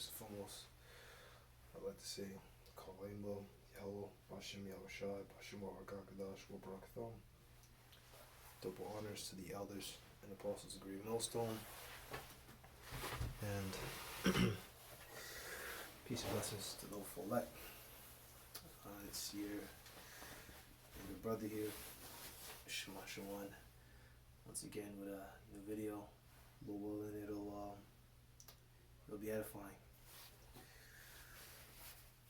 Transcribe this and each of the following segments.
First and foremost, I'd like to say, Kalimba, Yahweh, Bashim Yahushai, Bashim Warakakadash, Wabarakatham. Double honors to the elders and apostles of Great Millstone. And peace and blessings to the full elect. It's your brother here, Shema Shawan, once again with a new video. Lord willing, it'll be edifying.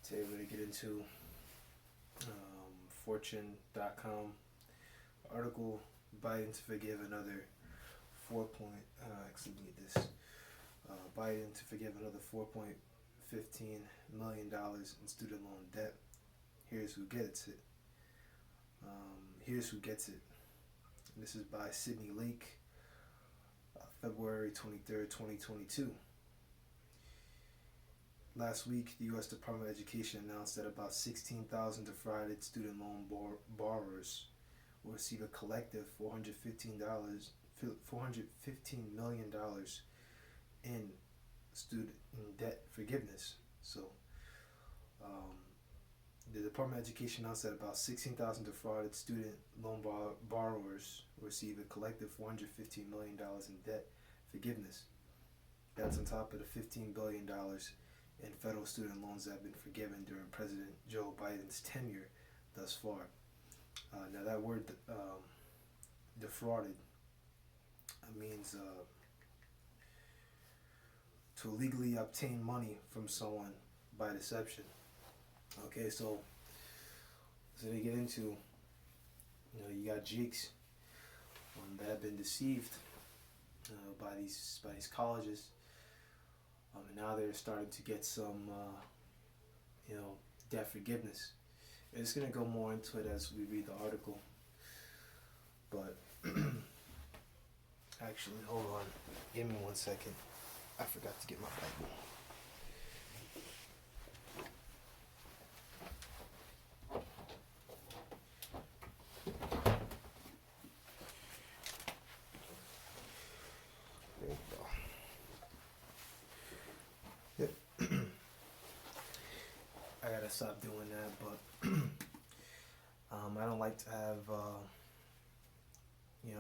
Today we're going to get into Fortune.com article, Biden to forgive another Biden to forgive another $4.15 million in student loan debt. Here's who gets it. And this is by Sydney Lake, February 23rd, 2022. Last week, the U.S. Department of Education announced that about 16,000 defrauded student loan borrowers will receive a collective $415 million in student debt forgiveness. So, the Department of Education announced that about 16,000 defrauded student loan borrowers will receive a collective $415 million in debt forgiveness. That's on top of the $15 billion in federal student loans that have been forgiven during President Joe Biden's tenure thus far. Now that word defrauded means to illegally obtain money from someone by deception. Okay, so they get into, you got jigs that have been deceived by these colleges, and now they're starting to get some debt forgiveness. And it's gonna go more into it as we read the article, but actually, hold on, give me 1 second. I forgot to get my Bible. I gotta stop doing that, but I don't like to have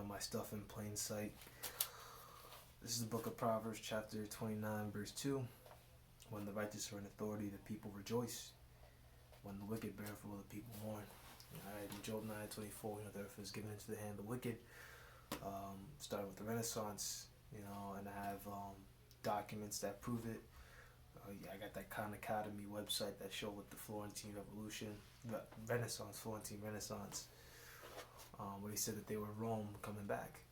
my stuff in plain sight. This is the book of Proverbs, chapter 29, verse 2. When the righteous are in authority, the people rejoice. When the wicked bear rule, the people mourn. Alright, in Job 9:24, the earth is given into the hand of the wicked. Started with the Renaissance, and I have documents that prove it. I got that Khan Academy website that showed with the Florentine Florentine Renaissance, where he said that they were Rome coming back.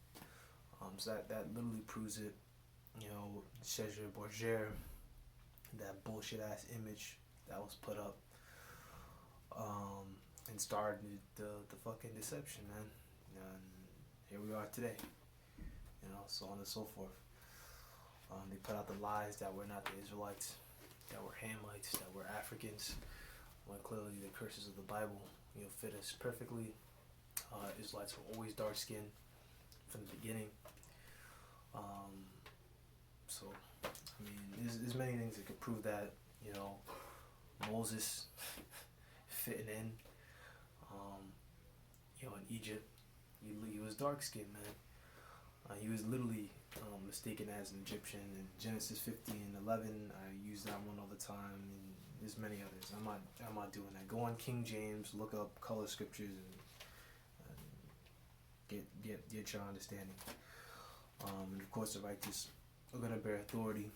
So that literally proves it. Cesare Borgia, that bullshit ass image that was put up, and started the fucking deception, man. And here we are today. So on and so forth. They put out the lies that we're not the Israelites, that we're Hamites, that we're Africans, when clearly the curses of the Bible, fit us perfectly. Israelites were always dark skinned from the beginning. There's many things that could prove that. Moses fitting in, in Egypt, he was dark skinned, man. He was literally mistaken as an Egyptian. In Genesis 15:11, I use that one all the time, and there's many others. I'm not doing that. Go on King James, look up color scriptures, and get your understanding. And of course, the righteous are gonna bear authority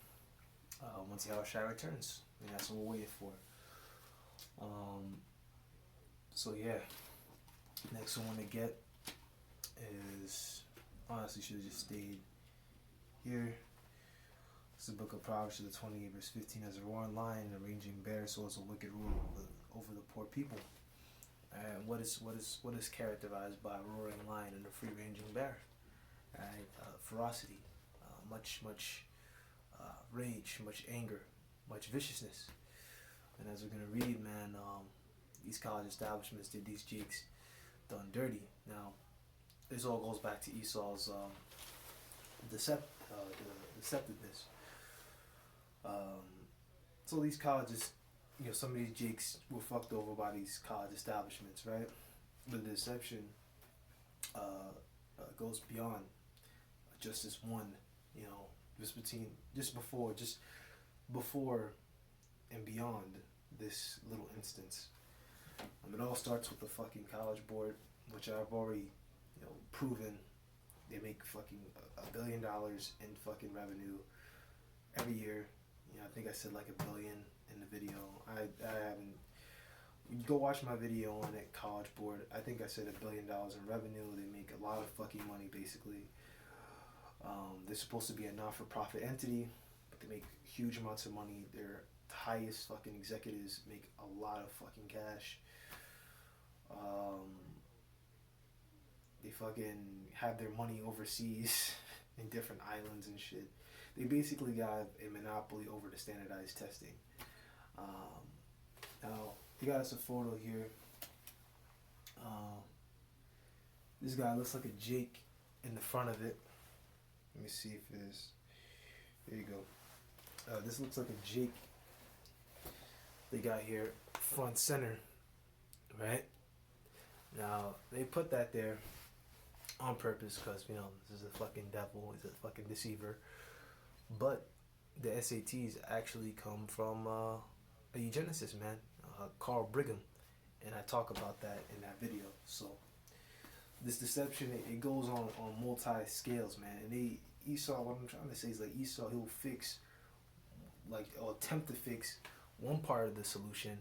once Yahushua returns, and that's what we're waiting for. Next one to get is, honestly, should have just stayed here. This is the book of Proverbs, the 28, verse 15. As a roaring lion, a raging bear, so is a wicked rule over the poor people. And what is characterized by a roaring lion and a free ranging bear? Ferocity, much rage, much anger, much viciousness. And as we're gonna read, man, these college establishments did these jigs done dirty. Now, this all goes back to Esau's deceptiveness. So these colleges, some of these jakes were fucked over by these college establishments, right? But the deception goes beyond just this one, just before and beyond this little instance. It all starts with the fucking college board, which I've already, proven. They make fucking $1 billion in fucking revenue every year. I think I said like $1 billion in the video. I haven't. You go watch my video on that college board. I think I said $1 billion in revenue. They make a lot of fucking money, basically. They're supposed to be a not-for-profit entity, but they make huge amounts of money. Their highest fucking executives make a lot of fucking cash. They fucking have their money overseas in different islands and shit. They basically got a monopoly over the standardized testing. Now, he got us a photo here. This guy looks like a Jake in the front of it. Let me see if it is. There you go. This looks like a Jake they got here front center, right? Now, they put that there on purpose because, this is a fucking devil. He's a fucking deceiver. But the SATs actually come from a eugenicist, man, Carl Brigham. And I talk about that in that video. So this deception, it goes on multi-scales, man. And Esau, what I'm trying to say is like Esau, he'll fix, or attempt to fix one part of the solution,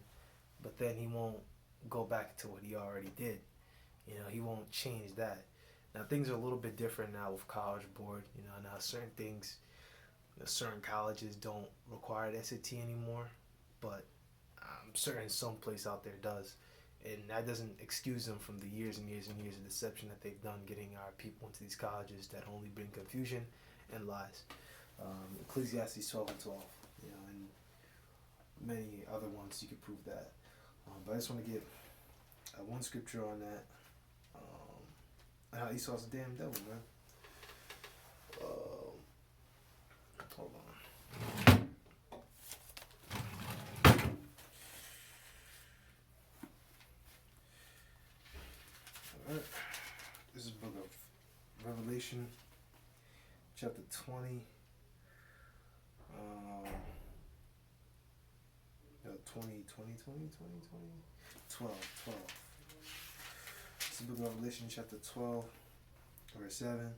but then he won't go back to what he already did. He won't change that. Now things are a little bit different now with College Board. Now certain things, certain colleges don't require the SAT anymore, but I'm certain some place out there does. And that doesn't excuse them from the years and years and years of deception that they've done getting our people into these colleges that only bring confusion and lies. Ecclesiastes 12 and 12, and many other ones you could prove that. But I just want to get one scripture on that. How Esau's a damn devil, man. Hold on. Alright. This is the book of Revelation, chapter 20. 12. This is the book of Revelation, chapter 12, verse 7. And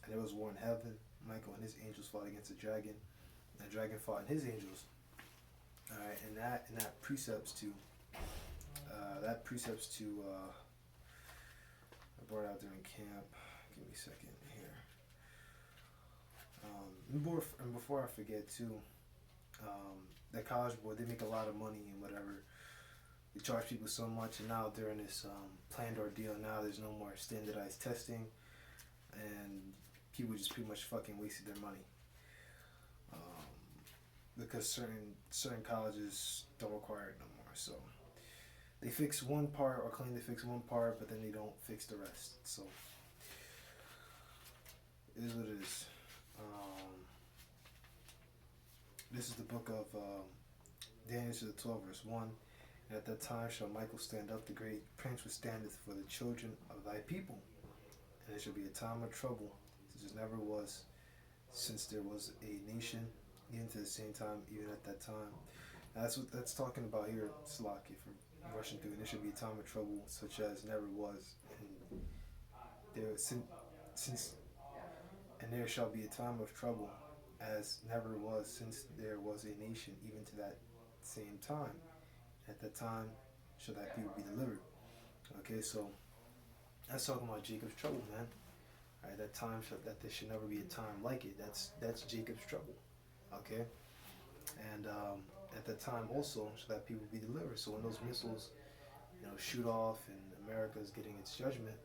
there was war in heaven. Michael and his angels fought against the dragon. And the dragon fought and his angels. Alright, and that precepts to I brought it out during camp. Give me a second here. And before I forget too, that College Board, they make a lot of money and whatever. They charge people so much, and now during this planned ordeal, now there's no more standardized testing, and people just pretty much fucking wasted their money. Because certain colleges don't require it no more. So they fix one part or claim they fix one part, but then they don't fix the rest. So it is what it is. This is the book of Daniel, the 12, verse 1. And at that time shall Michael stand up, the great prince which standeth for the children of thy people. And it shall be a time of trouble, such as never was, since there was a nation, even to the same time, even at that time. Now that's what that's talking about here, Slaki, for rushing through. And there shall be a time of trouble, such as never was. And there shall be a time of trouble, as never was, since there was a nation, even to that same time. At that time shall that people be delivered. Okay, so that's talking about Jacob's trouble, man. Alright, that time that there should never be a time like it. That's Jacob's trouble. Okay, and at that time also shall that people be delivered. So when those missiles, shoot off and America is getting its judgment,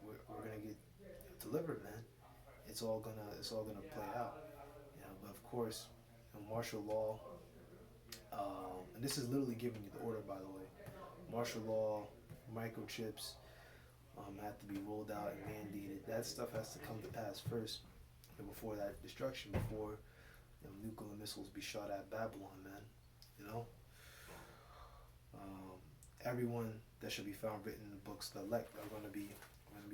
we're gonna get delivered, man. It's all gonna play out. But of course, martial law. And this is literally giving you the order, by the way. Martial law, microchips have to be rolled out and mandated. That stuff has to come to pass first, before that destruction, before nuclear missiles be shot at Babylon, man. You know, um, everyone that shall be found written in the books, the elect are going to be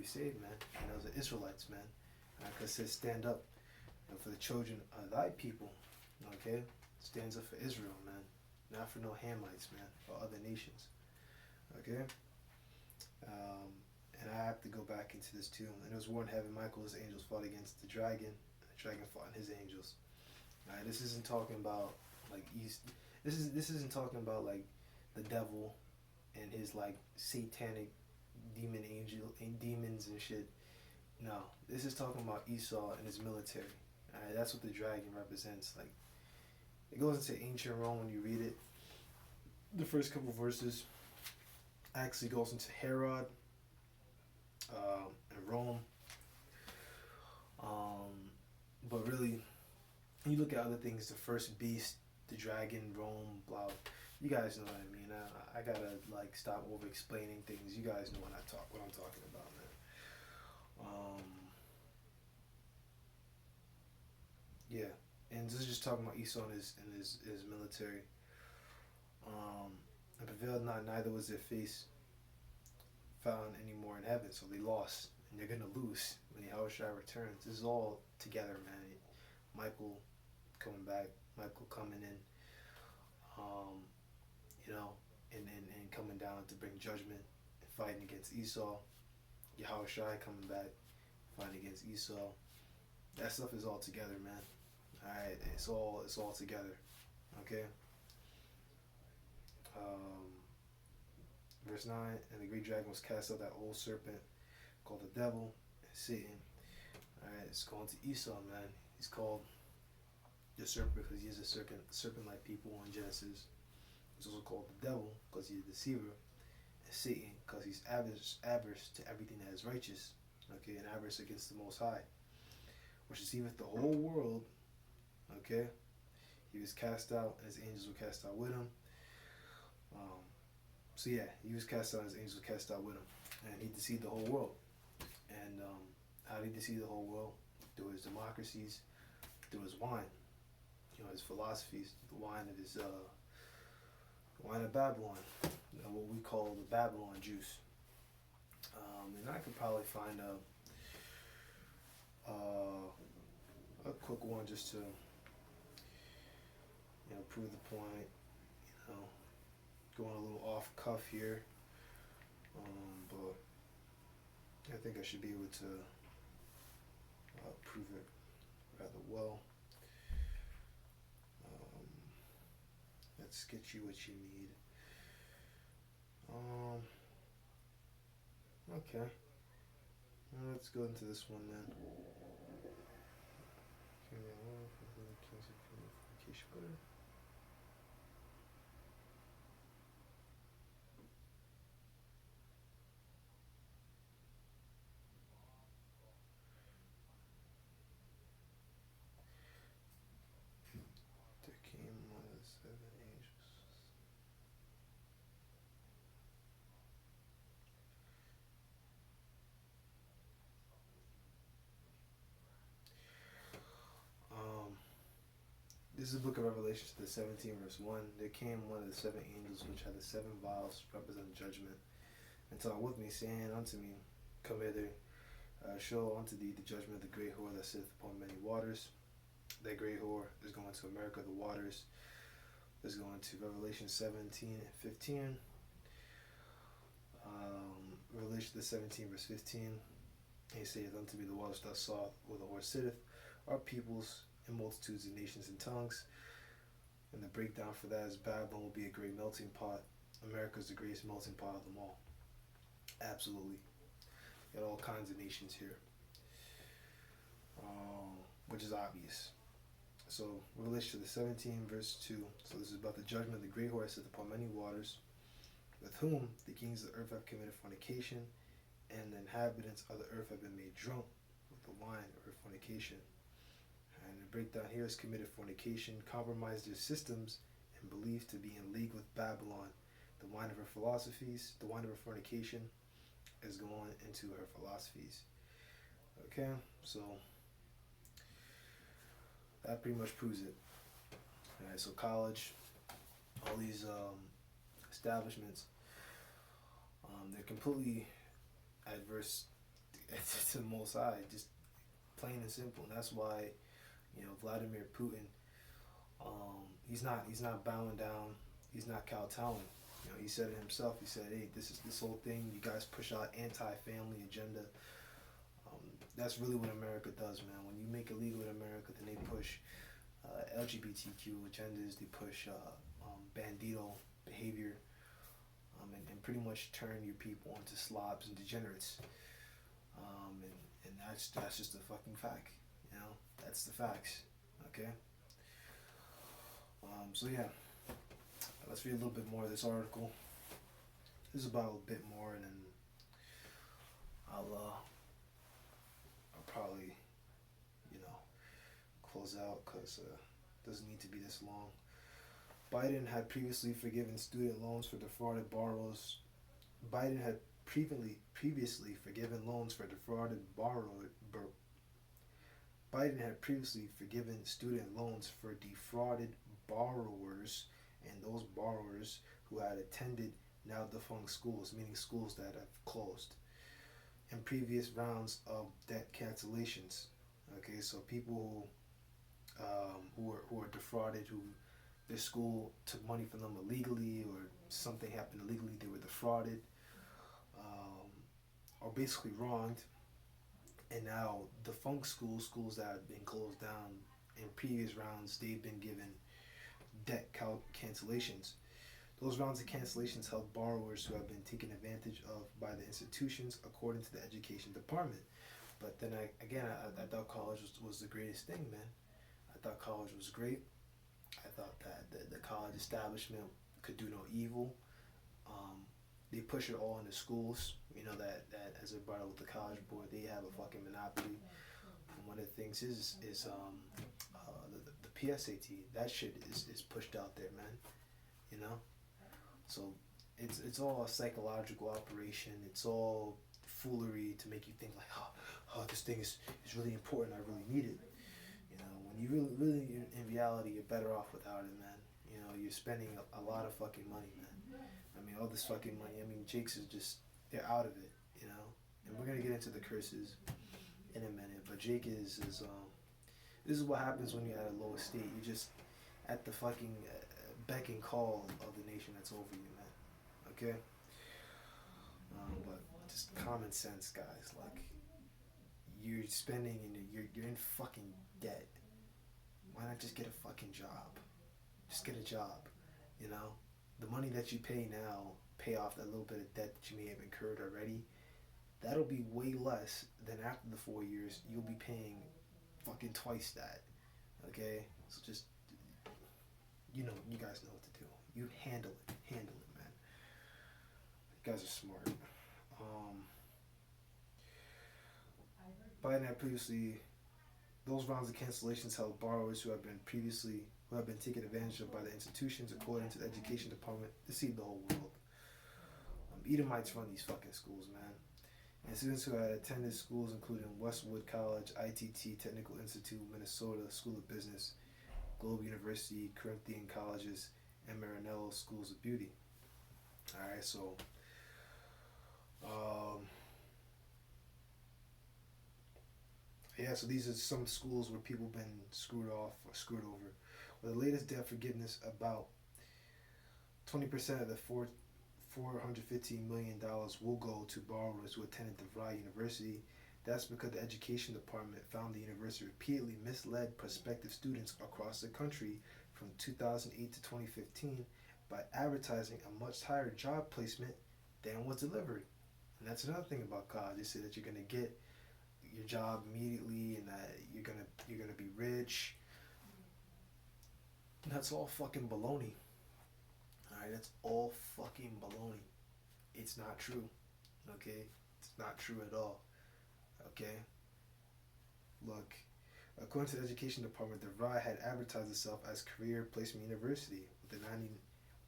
saved, man. And those are Israelites, man. Because it says, stand up for the children of thy people. Okay, stands up for Israel, man. Not for no Hamites, man, or other nations. Okay. And I have to go back into this too. And it was war in heaven. Michael's angels fought against the dragon. The dragon fought his angels. All right, this isn't talking about like East. This isn't talking about like the devil and his like satanic demon angel and demons and shit. No, this is talking about Esau and his military. All right, that's what the dragon represents. Like it goes into ancient Rome when you read it. The first couple verses actually goes into Herod and Rome. But really, you look at other things, the first beast, the dragon, Rome, blah. You guys know what I mean. I gotta like stop over explaining things. You guys know what I'm talking about, man. Yeah, and this is just talking about Esau and his military. And prevailed not, neither was their face found anymore in heaven, so they lost, and they're gonna lose when Yahushua returns. This is all together, man. Michael coming back, Michael coming in, you know, and coming down to bring judgment and fighting against Esau. Yahushua coming back, fighting against Esau. That stuff is all together, man. All right, it's all together. Okay. Verse 9, and the great dragon was cast out, that old serpent called the devil and Satan. Alright, it's going to Esau, man. He's called the serpent because he is a serpent-like people in Genesis. He's also called the devil because he's a deceiver. And Satan because he's averse to everything that is righteous. Okay, and averse against the Most High. Which deceiveth the whole world. Okay. He was cast out and his angels were cast out with him. So yeah, he was cast out, his angels were cast out with him. And he deceived the whole world. And how did he deceive the whole world? Through his democracies, through his wine. You know, his philosophies, the wine of his wine of Babylon. You know, what we call the Babylon juice. And I could probably find a quick one just to, you know, prove the point, you know. Going a little off cuff here, but I think I should be able to prove it rather well. Let's get you what you need. Okay. Let's go into this one then. This is the book of Revelation, the 17th verse 1. There came one of the seven angels which had the seven vials represent judgment, and talked with me, saying unto me, come hither, show unto thee the judgment of the great whore that sitteth upon many waters. That great whore is going to America, the waters. Is going to Revelation 17 and 15. Revelation the 17 verse 15. He saith unto me, the waters thou saw where the whore sitteth are peoples and multitudes of nations and tongues. And the breakdown for that is Babylon will be a great melting pot. America is the greatest melting pot of them all. Absolutely. Got all kinds of nations here. Which is obvious. So, Revelation the 17 verse 2. So this is about the judgment of the great whore that sitteth upon many waters, with whom the kings of the earth have committed fornication, and the inhabitants of the earth have been made drunk with the wine of her fornication. And the breakdown here is committed fornication, compromised their systems, and believed to be in league with Babylon. The wine of her philosophies, the wine of her fornication, is going into her philosophies. Okay, so that pretty much proves it. Alright, so college, all these establishments, they're completely adverse to the Most High, just plain and simple. And that's why, Vladimir Putin, he's not bowing down, he's not kowtowing. He said it himself. He said, "Hey, this whole thing. You guys push out anti-family agenda. That's really what America does, man. When you make it legal in America, then they push LGBTQ agendas. They push bandito behavior, and pretty much turn your people into slobs and degenerates. And that's just a fucking fact. That's the facts. Okay. So yeah, let's read a little bit more of this article. This is about a bit more, and then I'll probably close out because it doesn't need to be this long. Biden had previously forgiven student loans for defrauded borrowers. Biden had previously forgiven loans for defrauded borrowers. Biden had previously forgiven student loans for defrauded borrowers and those borrowers who had attended now defunct schools, meaning schools that have closed, in previous rounds of debt cancellations. Okay, so people who are defrauded, who their school took money from them illegally, or something happened illegally, they were defrauded, or basically wronged, and now defunct schools that have been closed down in previous rounds, they've been given debt cancellations. Those rounds of cancellations help borrowers who have been taken advantage of by the institutions, according to the education department. But then I thought college was the greatest thing, man. I thought college was great. I thought that the college establishment could do no evil. They push it all into schools. That as they brought up with the College Board, they have a fucking monopoly. And one of the things is the PSAT. That shit is pushed out there, man. So it's all a psychological operation. It's all foolery to make you think like, oh, this thing is really important. I really need it. When you really in reality, you're better off without it, man. You're spending a lot of fucking money, man. All this fucking money. Jake's is just, they're out of it, And we're gonna get into the curses in a minute. But Jake is this is what happens when you're at a low estate. You're just at the fucking beck and call of the nation that's over you, man. Okay. But just common sense, guys. Like, you're spending and you're in fucking debt. Why not just get a fucking job? Just get a job, The money that you pay now, pay off that little bit of debt that you may have incurred already. That'll be way less than after the 4 years. You'll be paying fucking twice that. Okay? So just, you guys know what to do. You handle it, man. You guys are smart. Biden had previously, those rounds of cancellations held borrowers who have been taken advantage of by the institutions, according to the education department, deceived the whole world. Edomites run these fucking schools, man. And students who had attended schools including Westwood College, ITT Technical Institute, Minnesota School of Business, Globe University, Corinthian Colleges, and Maranello Schools of Beauty. Alright, so so these are some schools where people been screwed off or screwed over. With the latest debt forgiveness, about 20% of the $415 million will go to borrowers who attended DeVry University. That's because the education department found the university repeatedly misled prospective students across the country from 2008 to 2015 by advertising a much higher job placement than was delivered. And that's another thing about college. They say that you're going to get your job immediately and that you're gonna be rich. And that's all fucking baloney. Alright, that's all fucking baloney. It's not true. Okay? It's not true at all. Okay? Look, according to the education department, DeVry had advertised itself as career placement university with a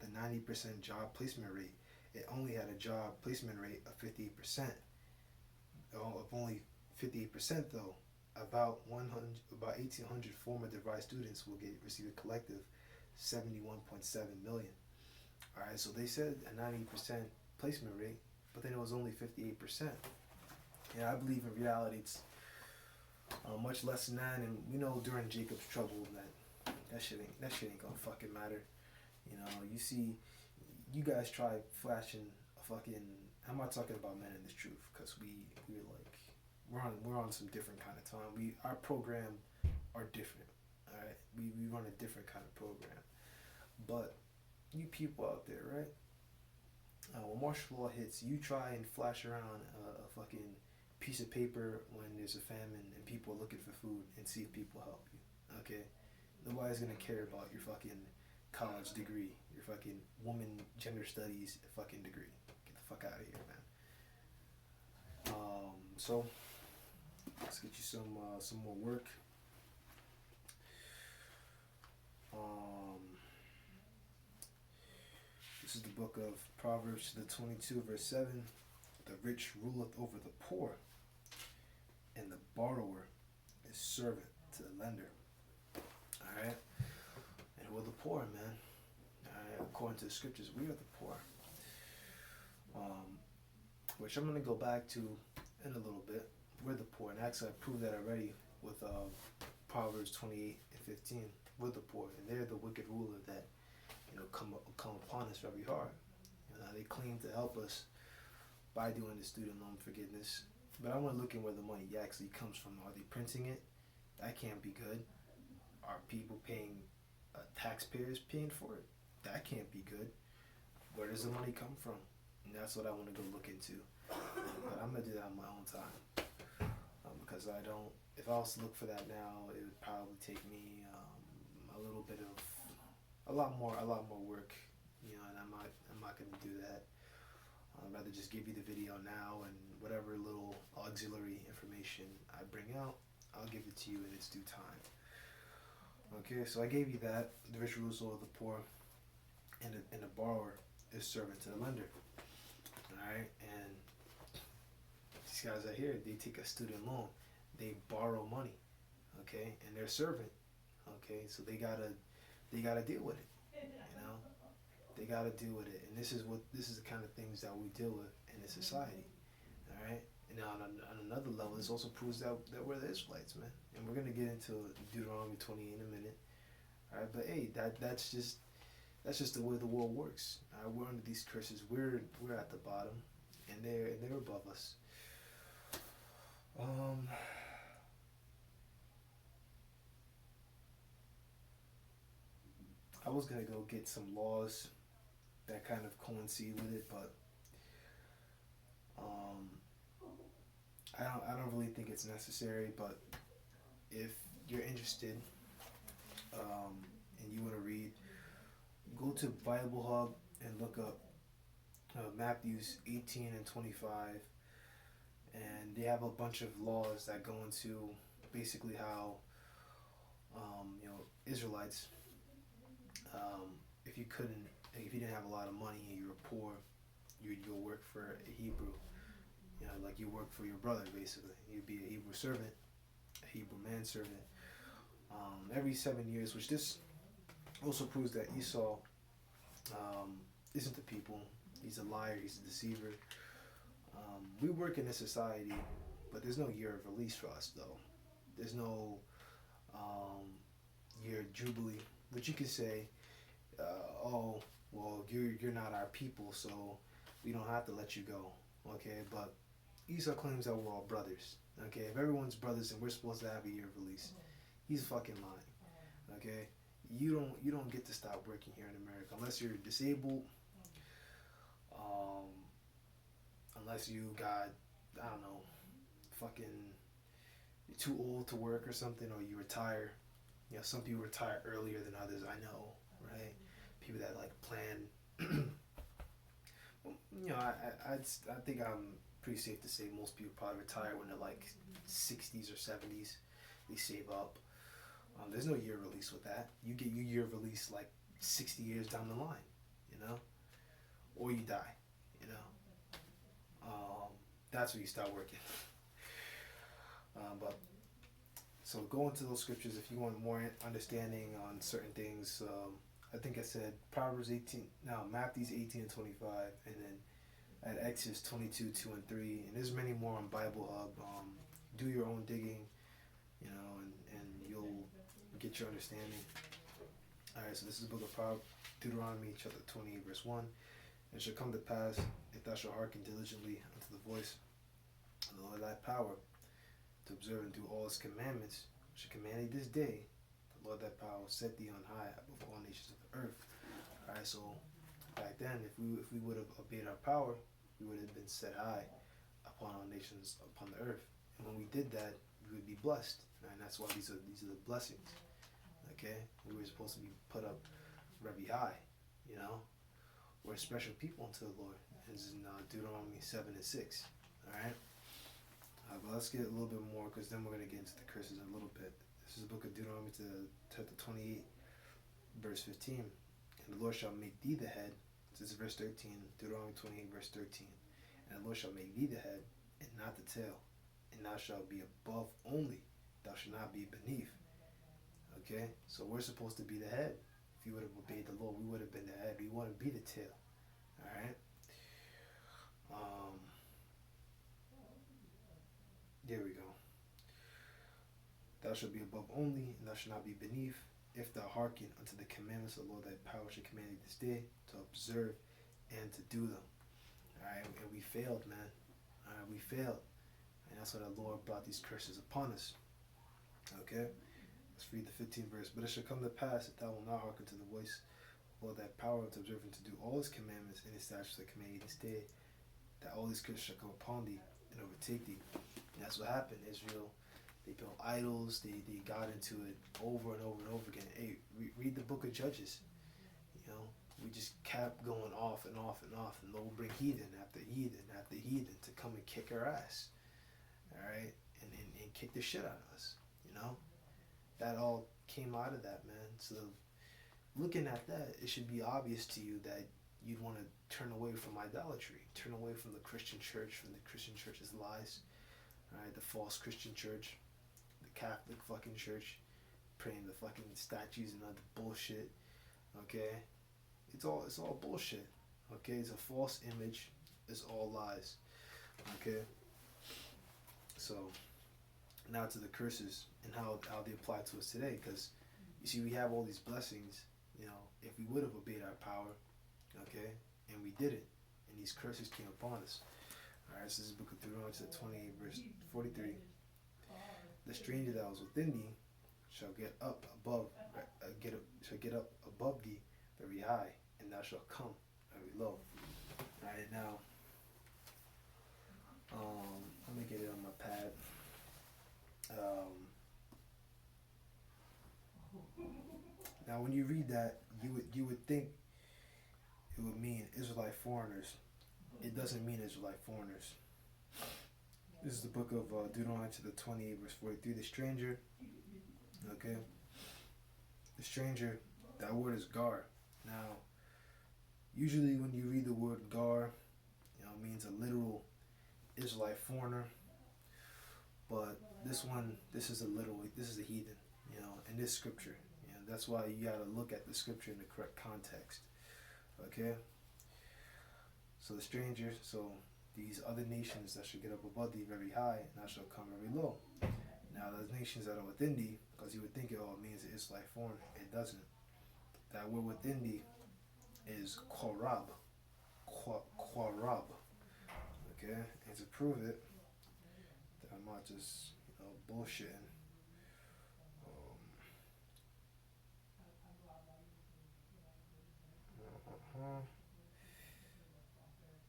90% job placement rate. It only had a job placement rate of 58%. Of only 58% though, about 1,800 former DeVry students will receive a collective 71.7 million. All right, so they said a 90% placement rate, but then it was only 58%. And I believe in reality it's much less than that. And we know during Jacob's trouble that shit ain't gonna fucking matter. You know, you see, you guys try flashing a fucking. I'm not talking about Men in the Truth because we're on some different kind of time. Our program are different. All right, we run a different kind of program. But you people out there, right? When martial law hits, you try and flash around a fucking piece of paper when there's a famine and people are looking for food and see if people help you. Okay, nobody's gonna care about your fucking college degree, your fucking woman gender studies fucking degree. Get the fuck out of here, man. So let's get you some more work. This is the book of Proverbs, the 22 verse 7. The rich ruleth over the poor, and the borrower is servant to the lender. All right, and we're the poor, man. All right, according to the scriptures, we are the poor. Which I'm gonna go back to in a little bit. We're the poor, and actually I proved that already with Proverbs 28 and 15. We're the poor, and they're the wicked ruler that come upon us very hard. They claim to help us by doing the student loan forgiveness, but I want to look at where the money actually comes from. Are they printing it? That can't be good. Are people paying, taxpayers paying for it? That can't be good. Where does the money come from? And that's what I want to go look into. But I'm gonna do that on my own time, because if I was to look for that now, it would probably take me a lot more work, and I'm not gonna do that. I'd rather just give you the video now, and whatever little auxiliary information I bring out, I'll give it to you in its due time. Okay, so I gave you that. The rich rules over the poor, and the borrower is servant to the lender. Alright, and these guys out here, they take a student loan, they borrow money, okay, and they're servant, okay, so they gotta deal with it, they gotta deal with it, and this is the kind of things that we deal with in this society. Alright, and now on another level, this also proves that we're the Israelites, man, and we're gonna get into Deuteronomy 20 in a minute. Alright, but hey, that's just the way the world works. We're under these curses. We're at the bottom, and they're above us. I was gonna go get some laws that kind of coincide with it, but I don't really think it's necessary. But if you're interested, and you want to read, go to Bible Hub and look up Matthews 18 and 25, and they have a bunch of laws that go into basically how Israelites, if you didn't have a lot of money and you were poor, you'd go work for a Hebrew, like you work for your brother basically. You'd be a Hebrew servant, a Hebrew manservant, every 7 years, which this also proves that Esau isn't the people. He's a liar. He's a deceiver. We work in a society, but there's no year of release for us, though. There's no year of jubilee, which you could say, oh, well, you're not our people, so we don't have to let you go. Okay, but Esau claims that we're all brothers. Okay, if everyone's brothers and we're supposed to have a year of release, he's fucking lying. Okay. You don't get to stop working here in America unless you're disabled, unless you got, I don't know, fucking, you're too old to work or something, or you retire. Some people retire earlier than others, I know, right? People that like plan. I think I'm pretty safe to say most people probably retire when they're like 60s or 70s. They save up. There's no year release with that. You get your year of release like 60 years down the line, or you die, that's when you start working. So go into those scriptures if you want more understanding on certain things. I think I said Proverbs 18, no, Matthew 18 and 25, and then at Exodus 22, 2 and 3, and there's many more on Bible Hub. Do your own digging, and you'll get your understanding. Alright, so this is the book of Deuteronomy, chapter 20, verse 1. And it shall come to pass, if thou shalt hearken diligently unto the voice of the Lord thy power, to observe and do all his commandments, which I command thee this day, the Lord thy power will set thee on high above all nations of the earth. Alright, so back then, if we would have obeyed our power, we would have been set high upon all nations upon the earth. And when we did that, we would be blessed. And that's why these are the blessings. Okay? We were supposed to be put up very high, We're special people unto the Lord. It's in Deuteronomy 7 and 6. Alright? But let's get a little bit more, because then we're going to get into the curses in a little bit. This is the book of Deuteronomy, chapter 28, verse 15. And the Lord shall make thee the head. This is verse 13, Deuteronomy 28, verse 13. And the Lord shall make thee the head, and not the tail. And thou shalt be above only. Thou shalt not be beneath. Okay? So we're supposed to be the head. If you would have obeyed the Lord, we would have been the head. We want to be the tail. Alright? There we go. Thou shalt be above only, and thou shalt not be beneath, if thou hearken unto the commandments of the Lord thy power shall command thee this day, to observe and to do them. Alright, and we failed, man. Alright, we failed. And that's why the Lord brought these curses upon us. Okay? Let's read the 15th verse. But it shall come to pass, if thou wilt not hearken to the voice of thy power to observe and to do all his commandments and his statutes that command thee this day, that all these curses shall come upon thee and overtake thee. And that's what happened. Israel, they built idols. They got into it over and over and over again. Hey, read the book of Judges. We just kept going off and off and off, and Lord bring heathen after heathen after heathen to come and kick our ass. Alright? And kick the shit out of us. That all came out of that, man. So looking at that, it should be obvious to you that you'd want to turn away from idolatry, turn away from the Christian church, from the Christian church's lies, right? The false Christian church, the Catholic fucking church, praying the fucking statues and other bullshit. Okay, it's all bullshit. Okay, it's a false image. It's all lies. Okay, so now to the curses and how they apply to us today, because you see, we have all these blessings. If we would have obeyed our power, okay, and we didn't, and these curses came upon us. All right, so this is the book of Deuteronomy 28, verse 43. The stranger that was within thee shall get up above thee very high, and thou shalt come very low. All right, now, let me get it on my pad. Now, when you read that, you would think it would mean Israelite foreigners. It doesn't mean Israelite foreigners. This is the book of Deuteronomy to the 28, verse 43. The stranger, okay? The stranger, that word is gar. Now, usually when you read the word gar, it means a literal Israelite foreigner. But this is a heathen, in this scripture. That's why you got to look at the scripture in the correct context. Okay? So the stranger, so these other nations that should get up above thee very high, and thou shalt come very low. Now those nations that are within thee, because you would think it all means it's like foreign. It doesn't. That word within thee is korab. Korab. Okay? And to prove it, that I'm not just bullshitting.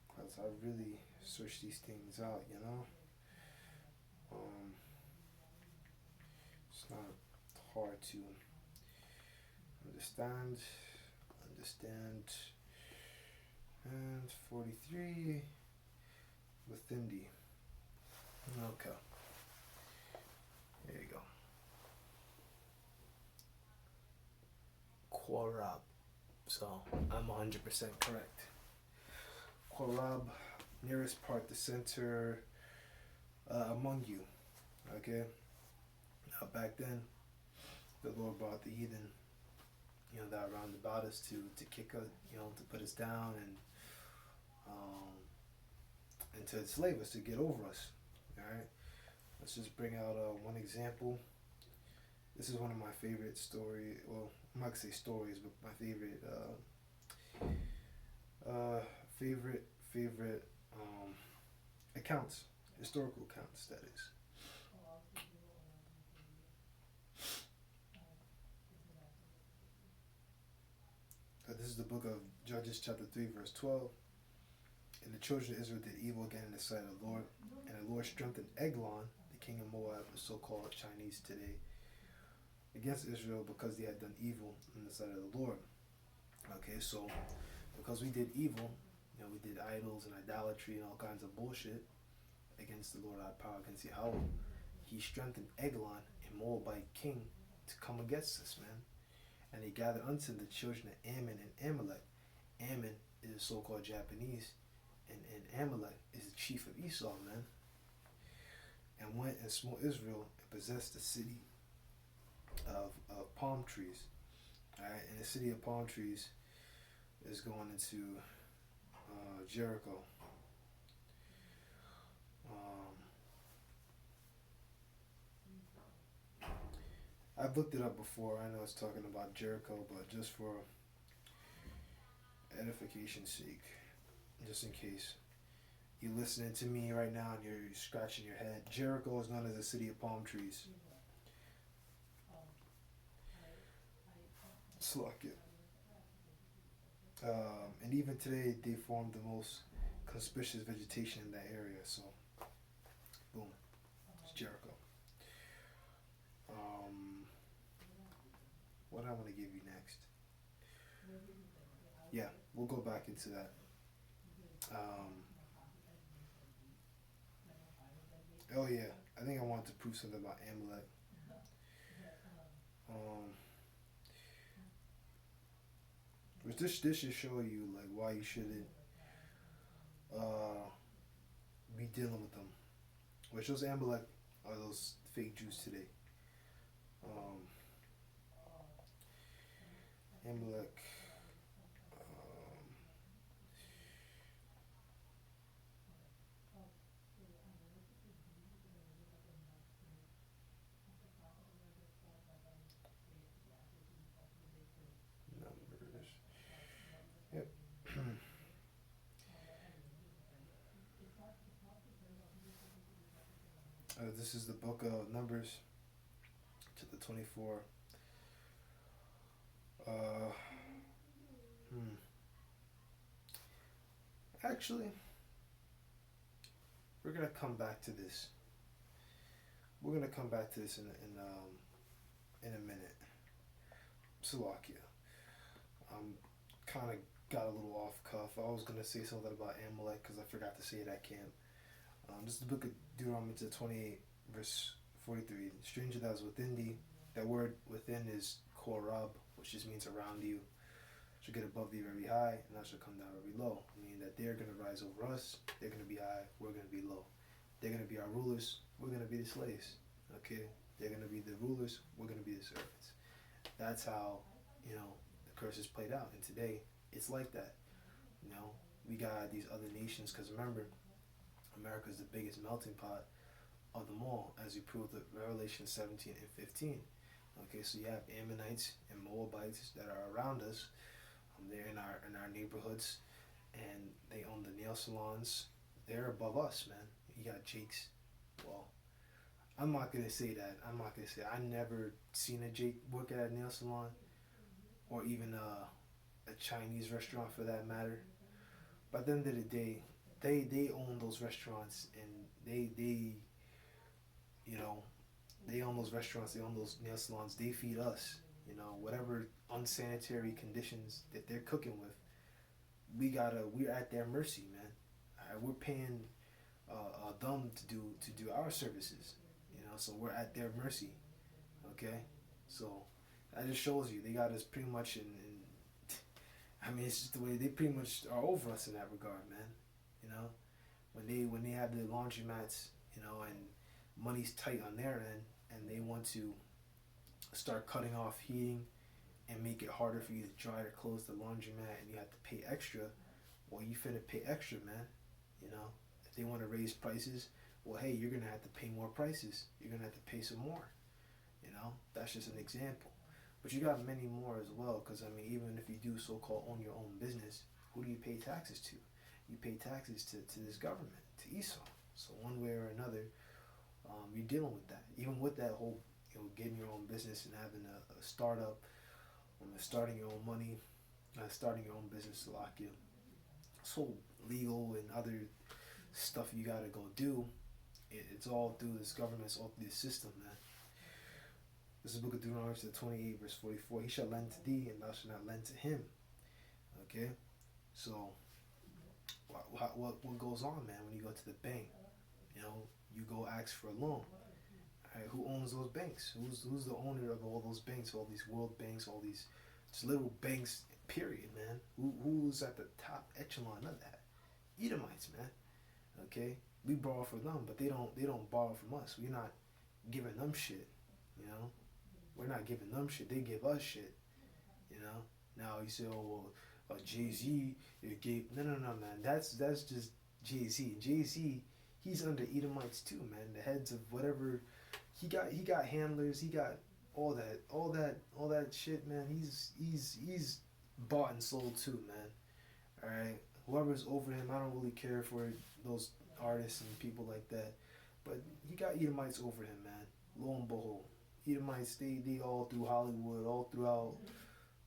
Because I really search these things out, it's not hard to understand. And 43 within thee. Okay. There you go. Korab. So I'm 100% correct. Korab, nearest part, the center among you. Okay? Now back then, the Lord brought the heathen that are round about us to kick us, to put us down um, and to enslave us, to get over us. All right. Let's just bring out one example. This is one of my favorite story. Well, I'm not gonna say stories, but my favorite, favorite accounts, historical accounts. That is. This is the book of Judges, chapter 3, verse 12. And the children of Israel did evil again in the sight of the Lord, and the Lord strengthened Eglon, the king of Moab, the so-called Chinese today, against Israel because they had done evil in the sight of the Lord. Okay, so because we did evil, we did idols and idolatry and all kinds of bullshit against the Lord our power, against Yahweh, he strengthened Eglon, a Moabite king, to come against us, man. And they gathered unto the children of Ammon and Amalek. Ammon is the so-called Japanese, and Amalek is the chief of Esau, man. And went and smote Israel and possessed the city of palm trees. Alright, and the city of palm trees is going into Jericho. I've looked it up before. I know it's talking about Jericho, but just for edification's sake, just in case you're listening to me right now and you're scratching your head, Jericho is known as the city of palm trees. Slack and even today, they form the most conspicuous vegetation in that area. So, boom, it's Jericho. What I want to give you next? Yeah, we'll go back into that. Oh yeah, I think I wanted to prove something about Amalek. This should show you like why you shouldn't be dealing with them. Which those Amalek are those fake Jews today. Amalek. Numbers. Yep. This is the book of Numbers, chapter 24. Actually, we're gonna come back to this. We're gonna come back to this in a minute. Slovakia. Kind of got a little off cuff. I was gonna say something about Amalek because I forgot to say it at camp. This is the book of Deuteronomy 28, verse 43. The stranger that is within thee, that word within is korab, which just means around you, shall get above thee very high, and thou shalt come down very low. Meaning that they're going to rise over us, they're going to be high, we're going to be low. They're going to be our rulers, we're going to be the slaves. Okay? They're going to be the rulers, we're going to be the servants. That's how, the curse is played out. And today, it's like that. We got these other nations, because remember, America is the biggest melting pot of them all, as we proved with Revelation 17 and 15. Okay, so you have Ammonites and Moabites that are around us. They're in our neighborhoods, and they own the nail salons. They're above us, man. You got Jake's. Well, I'm not gonna say that. I never seen a Jake work at a nail salon, or even a Chinese restaurant for that matter. But at the end of the day, they own those restaurants, and they own those restaurants, they own those nail salons, they feed us. Whatever unsanitary conditions that they're cooking with, we're at their mercy, man. We're paying them to do our services, so we're at their mercy. Okay, so that just shows you they got us pretty much I mean, it's just the way they pretty much are over us in that regard, man. When they have the laundromats, and money's tight on their end, and they want to start cutting off heating and make it harder for you to dry or close the laundromat, and you have to pay extra, well, you finna pay extra, man. You know, if they want to raise prices, well, hey, you're gonna have to pay more prices. You're gonna have to pay some more. You know, that's just an example. But you got many more as well, because I mean, even if you do so-called own your own business, who do you pay taxes to? You pay taxes to this government, to Esau. So one way or another, you're dealing with that. Even with that whole, getting your own business and having a startup, starting your own money, starting your own business, like this whole legal and other stuff you gotta go do. It's all through this government, it's all through this system, man. This is the book of Deuteronomy, 28, verse 44. He shall lend to thee, and thou shalt not lend to him. Okay? So, what goes on, man, when you go to the bank? You go ask for a loan. Right? Who owns those banks? Who's the owner of all those banks, all these world banks, all these just little banks, period, man? Who's at the top echelon of that? Edomites, man. Okay? We borrow from them, but they don't borrow from us. We're not giving them shit, We're not giving them shit. They give us shit, Now you say, oh, well, Jay-Z gave... No, man. That's just Jay-Z. Jay-Z, he's under Edomites too, man. The heads of whatever... He got handlers. He got all that shit, man. He's bought and sold too, man. All right? Whoever's over him, I don't really care for those artists and people like that. But he got Edomites over him, man. Lo and behold. Edomites, they all through Hollywood, all throughout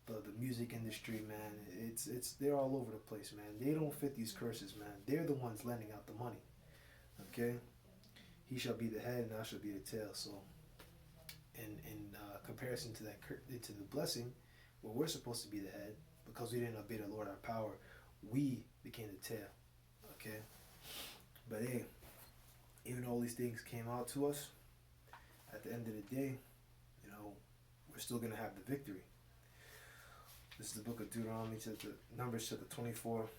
the music industry, man. They're all over the place, man. They don't fit these curses, man. They're the ones lending out the money. Okay? He shall be the head, and I shall be the tail. So, in comparison to to the blessing, well, we're supposed to be the head because we didn't obey the Lord our power. We became the tail. Okay? But hey, even though all these things came out to us, at the end of the day, we're still going to have the victory. This is the book of Deuteronomy, Numbers chapter 24,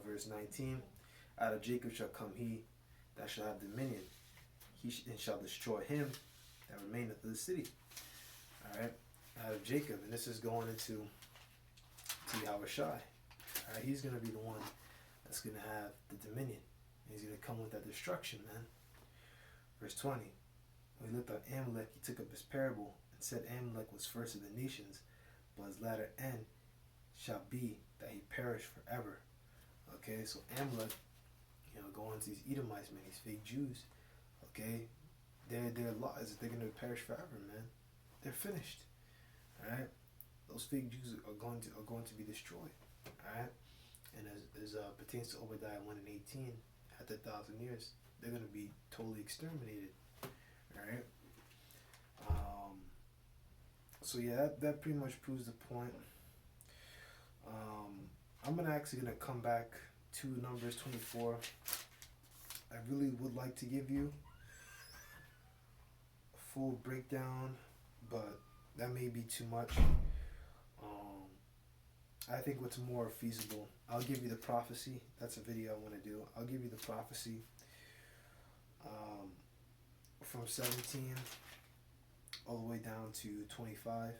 verse 19. Out of Jacob shall come he that shall have dominion. And shall destroy him that remaineth of the city. Alright? Out of Jacob. And this is going into Yahushai. Alright? He's going to be the one that's going to have the dominion. He's going to come with that destruction, man. Verse 20. When he looked on Amalek, he took up his parable and said Amalek was first of the nations, but his latter end shall be that he perish forever. Okay, so Amalek, going to these Edomites, man, these fake Jews, okay, their lies, they're going to perish forever, man. They're finished. Alright? Those fake Jews are going to be destroyed. Alright? And as pertains to Obadiah 1 and 18, after 1,000 years, they're going to be totally exterminated. Alright? So yeah, that pretty much proves the point. I'm actually going to come back to Numbers 24. I really would like to give you a full breakdown, but that may be too much. I think what's more feasible, I'll give you the prophecy. That's a video I want to do. I'll give you the prophecy from 17 all the way down to 25.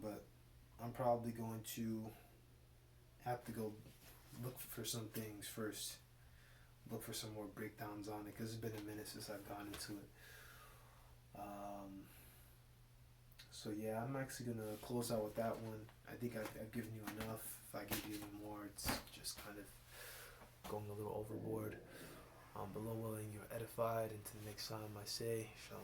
But I'm probably going to have to go look for some things first. Look for some more breakdowns on it, because it's been a minute since I've gone into it. So yeah, I'm actually going to close out with that one. I think I've given you enough. If I give you any more, it's just kind of going a little overboard. Below willing, you're edified. Until the next time I say, Shalom.